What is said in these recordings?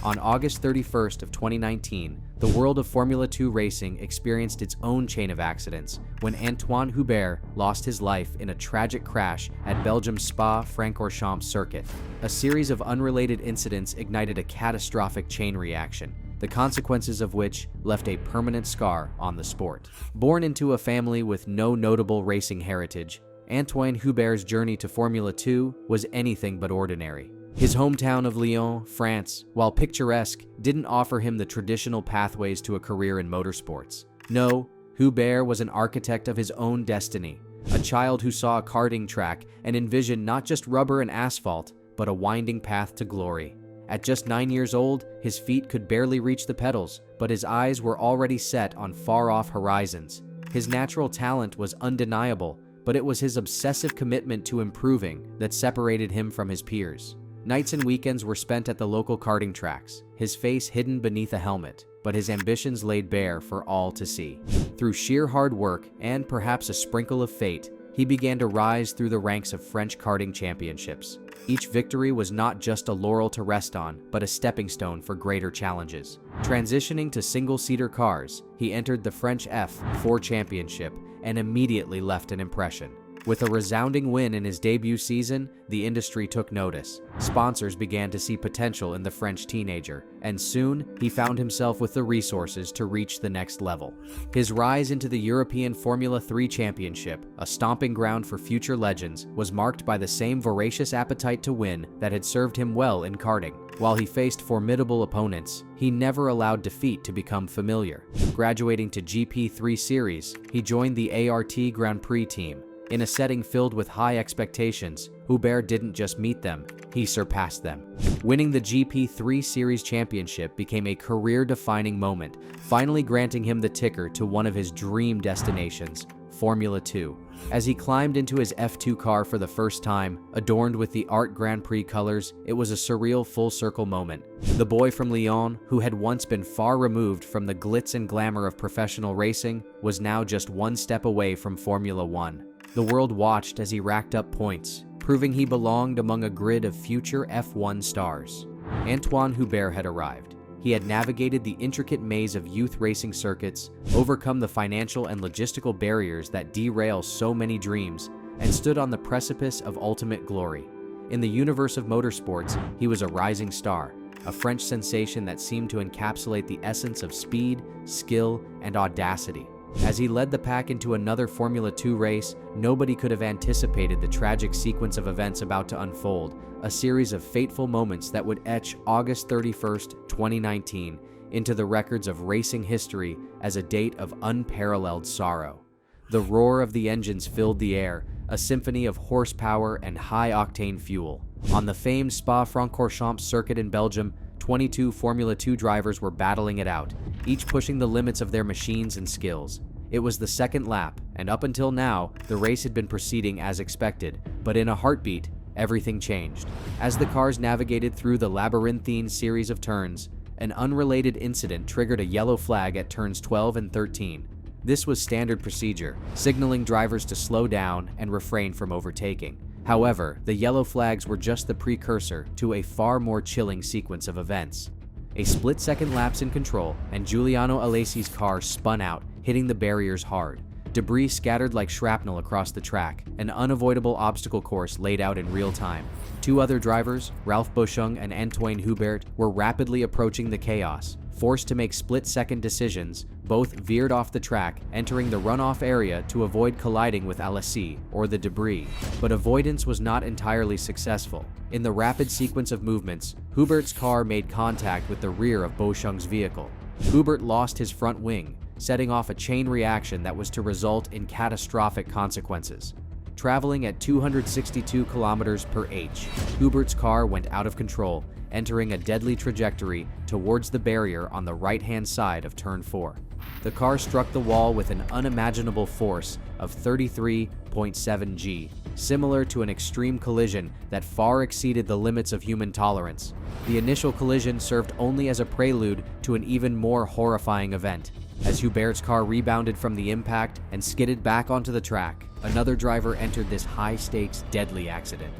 On August 31st of 2019, the world of Formula 2 racing experienced its own chain of accidents when Anthoine Hubert lost his life in a tragic crash at Belgium's Spa-Francorchamps circuit. A series of unrelated incidents ignited a catastrophic chain reaction, the consequences of which left a permanent scar on the sport. Born into a family with no notable racing heritage, Anthoine Hubert's journey to Formula 2 was anything but ordinary. His hometown of Lyon, France, while picturesque, didn't offer him the traditional pathways to a career in motorsports. No, Hubert was an architect of his own destiny, a child who saw a karting track and envisioned not just rubber and asphalt, but a winding path to glory. At just 9 years old, his feet could barely reach the pedals, but his eyes were already set on far-off horizons. His natural talent was undeniable, but it was his obsessive commitment to improving that separated him from his peers. Nights and weekends were spent at the local karting tracks, his face hidden beneath a helmet, but his ambitions laid bare for all to see. Through sheer hard work and perhaps a sprinkle of fate, he began to rise through the ranks of French karting championships. Each victory was not just a laurel to rest on, but a stepping stone for greater challenges. Transitioning to single-seater cars, he entered the French F4 Championship and immediately left an impression. With a resounding win in his debut season, the industry took notice. Sponsors began to see potential in the French teenager, and soon he found himself with the resources to reach the next level. His rise into the European Formula 3 Championship, a stomping ground for future legends, was marked by the same voracious appetite to win that had served him well in karting. While he faced formidable opponents, he never allowed defeat to become familiar. Graduating to GP3 Series, he joined the ART Grand Prix team. In a setting filled with high expectations, Hubert didn't just meet them, he surpassed them. Winning the GP3 Series championship became a career-defining moment, finally granting him the ticker to one of his dream destinations, Formula 2. As he climbed into his F2 car for the first time, adorned with the ART Grand Prix colors, it was a surreal full-circle moment. The boy from Lyon, who had once been far removed from the glitz and glamour of professional racing, was now just one step away from Formula 1. The world watched as he racked up points, proving he belonged among a grid of future F1 stars. Anthoine Hubert had arrived. He had navigated the intricate maze of youth racing circuits, overcome the financial and logistical barriers that derail so many dreams, and stood on the precipice of ultimate glory. In the universe of motorsports, he was a rising star, a French sensation that seemed to encapsulate the essence of speed, skill, and audacity. As he led the pack into another Formula 2 race, nobody could have anticipated the tragic sequence of events about to unfold, a series of fateful moments that would etch August 31st, 2019, into the records of racing history as a date of unparalleled sorrow. The roar of the engines filled the air, a symphony of horsepower and high-octane fuel. On the famed Spa-Francorchamps circuit in Belgium, 22 Formula 2 drivers were battling it out, each pushing the limits of their machines and skills. It was the second lap, and up until now, the race had been proceeding as expected, but in a heartbeat, everything changed. As the cars navigated through the labyrinthine series of turns, an unrelated incident triggered a yellow flag at turns 12 and 13. This was standard procedure, signaling drivers to slow down and refrain from overtaking. However, the yellow flags were just the precursor to a far more chilling sequence of events. A split-second lapse in control, and Giuliano Alesi's car spun out, hitting the barriers hard. Debris scattered like shrapnel across the track, an unavoidable obstacle course laid out in real time. Two other drivers, Ralph Boschung and Anthoine Hubert, were rapidly approaching the chaos. Forced to make split-second decisions, both veered off the track, entering the runoff area to avoid colliding with Alesi or the debris. But avoidance was not entirely successful. In the rapid sequence of movements, Hubert's car made contact with the rear of Boschung's vehicle. Hubert lost his front wing, setting off a chain reaction that was to result in catastrophic consequences. Traveling at 262 kilometers per h, Hubert's car went out of control, entering a deadly trajectory towards the barrier on the right-hand side of turn 4. The car struck the wall with an unimaginable force of 33.7 G, similar to an extreme collision that far exceeded the limits of human tolerance. The initial collision served only as a prelude to an even more horrifying event. As Hubert's car rebounded from the impact and skidded back onto the track, another driver entered this high-stakes, deadly accident.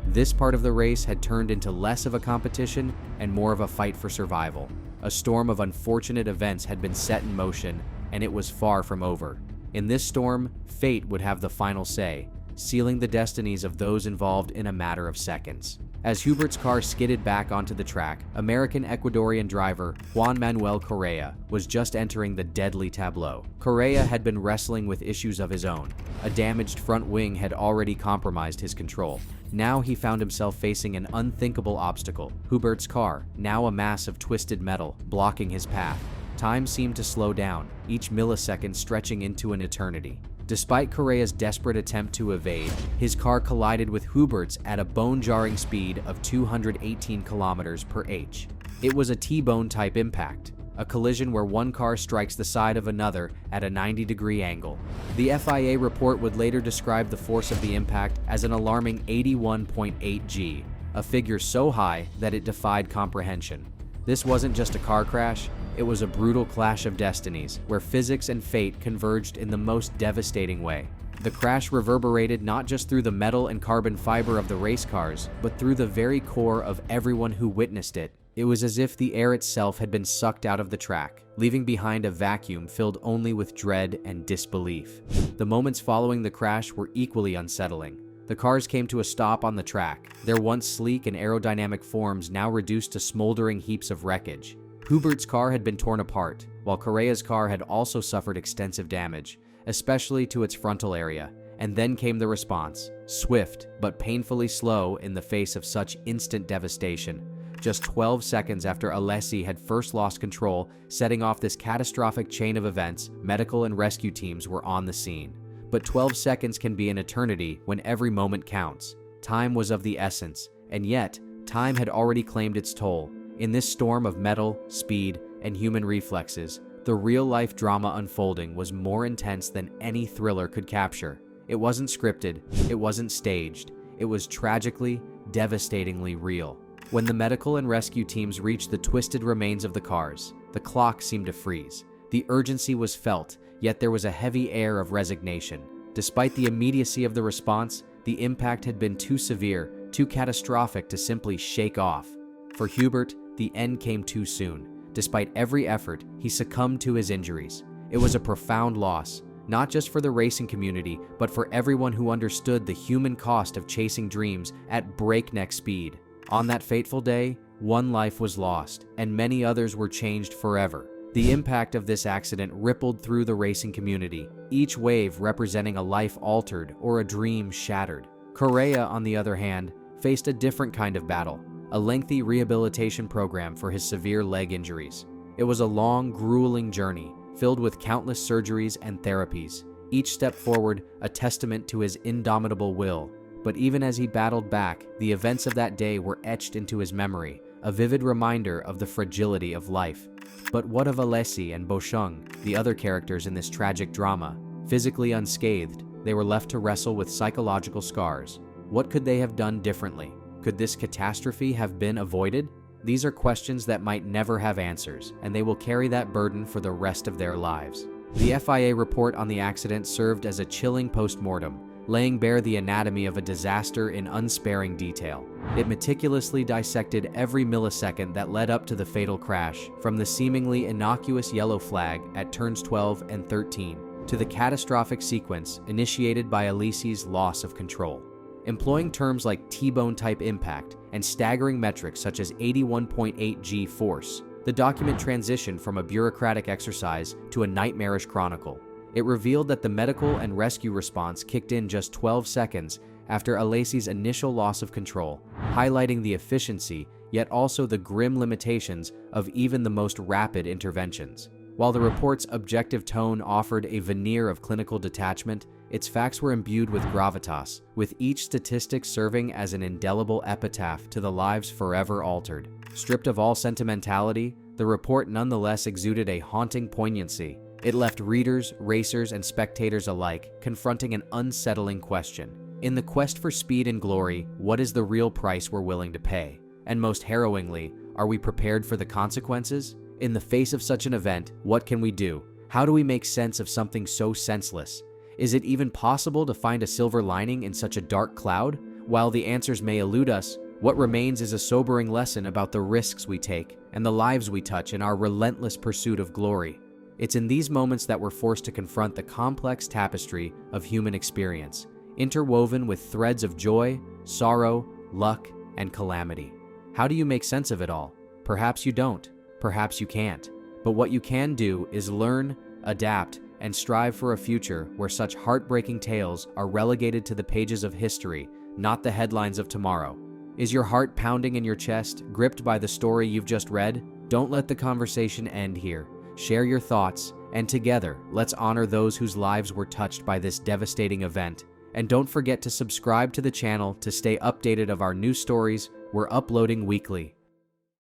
This part of the race had turned into less of a competition and more of a fight for survival. A storm of unfortunate events had been set in motion, and it was far from over. In this storm, fate would have the final say, sealing the destinies of those involved in a matter of seconds. As Hubert's car skidded back onto the track, American-Ecuadorian driver Juan Manuel Correa was just entering the deadly tableau. Correa had been wrestling with issues of his own. A damaged front wing had already compromised his control. Now he found himself facing an unthinkable obstacle. Hubert's car, now a mass of twisted metal, blocking his path. Time seemed to slow down, each millisecond stretching into an eternity. Despite Correa's desperate attempt to evade, his car collided with Hubert's at a bone-jarring speed of 218 km/h. It was a T-bone type impact, a collision where one car strikes the side of another at a 90-degree angle. The FIA report would later describe the force of the impact as an alarming 81.8 G, a figure so high that it defied comprehension. This wasn't just a car crash, it was a brutal clash of destinies, where physics and fate converged in the most devastating way. The crash reverberated not just through the metal and carbon fiber of the race cars, but through the very core of everyone who witnessed it. It was as if the air itself had been sucked out of the track, leaving behind a vacuum filled only with dread and disbelief. The moments following the crash were equally unsettling. The cars came to a stop on the track, their once sleek and aerodynamic forms now reduced to smoldering heaps of wreckage. Hubert's car had been torn apart, while Correa's car had also suffered extensive damage, especially to its frontal area. And then came the response, swift but painfully slow in the face of such instant devastation. Just 12 seconds after Alessi had first lost control, setting off this catastrophic chain of events, medical and rescue teams were on the scene. But 12 seconds can be an eternity when every moment counts. Time was of the essence, and yet, time had already claimed its toll. In this storm of metal, speed, and human reflexes, the real-life drama unfolding was more intense than any thriller could capture. It wasn't scripted, it wasn't staged, it was tragically, devastatingly real. When the medical and rescue teams reached the twisted remains of the cars, the clock seemed to freeze. The urgency was felt, yet there was a heavy air of resignation. Despite the immediacy of the response, the impact had been too severe, too catastrophic to simply shake off. For Hubert, the end came too soon. Despite every effort, he succumbed to his injuries. It was a profound loss, not just for the racing community, but for everyone who understood the human cost of chasing dreams at breakneck speed. On that fateful day, one life was lost, and many others were changed forever. The impact of this accident rippled through the racing community, each wave representing a life altered or a dream shattered. Correa, on the other hand, faced a different kind of battle, a lengthy rehabilitation program for his severe leg injuries. It was a long, grueling journey, filled with countless surgeries and therapies, each step forward a testament to his indomitable will. But even as he battled back, the events of that day were etched into his memory, a vivid reminder of the fragility of life. But what of Alessi and Bochung, the other characters in this tragic drama? Physically unscathed, they were left to wrestle with psychological scars. What could they have done differently? Could this catastrophe have been avoided? These are questions that might never have answers, and they will carry that burden for the rest of their lives. The FIA report on the accident served as a chilling post-mortem, laying bare the anatomy of a disaster in unsparing detail. It meticulously dissected every millisecond that led up to the fatal crash, from the seemingly innocuous yellow flag at turns 12 and 13 to the catastrophic sequence initiated by Alessi's loss of control. Employing terms like T-bone type impact and staggering metrics such as 81.8 G force, the document transitioned from a bureaucratic exercise to a nightmarish chronicle. It revealed that the medical and rescue response kicked in just 12 seconds after Alessi's initial loss of control, highlighting the efficiency yet also the grim limitations of even the most rapid interventions. While the report's objective tone offered a veneer of clinical detachment, its facts were imbued with gravitas, with each statistic serving as an indelible epitaph to the lives forever altered. Stripped of all sentimentality, the report nonetheless exuded a haunting poignancy. It left readers, racers, and spectators alike confronting an unsettling question. In the quest for speed and glory, what is the real price we're willing to pay? And most harrowingly, are we prepared for the consequences? In the face of such an event, what can we do? How do we make sense of something so senseless? Is it even possible to find a silver lining in such a dark cloud? While the answers may elude us, what remains is a sobering lesson about the risks we take and the lives we touch in our relentless pursuit of glory. It's in these moments that we're forced to confront the complex tapestry of human experience, interwoven with threads of joy, sorrow, luck, and calamity. How do you make sense of it all? Perhaps you don't. Perhaps you can't. But what you can do is learn, adapt, and strive for a future where such heartbreaking tales are relegated to the pages of history, not the headlines of tomorrow. Is your heart pounding in your chest, gripped by the story you've just read? Don't let the conversation end here. Share your thoughts, and together, let's honor those whose lives were touched by this devastating event. And don't forget to subscribe to the channel to stay updated of our new stories we're uploading weekly.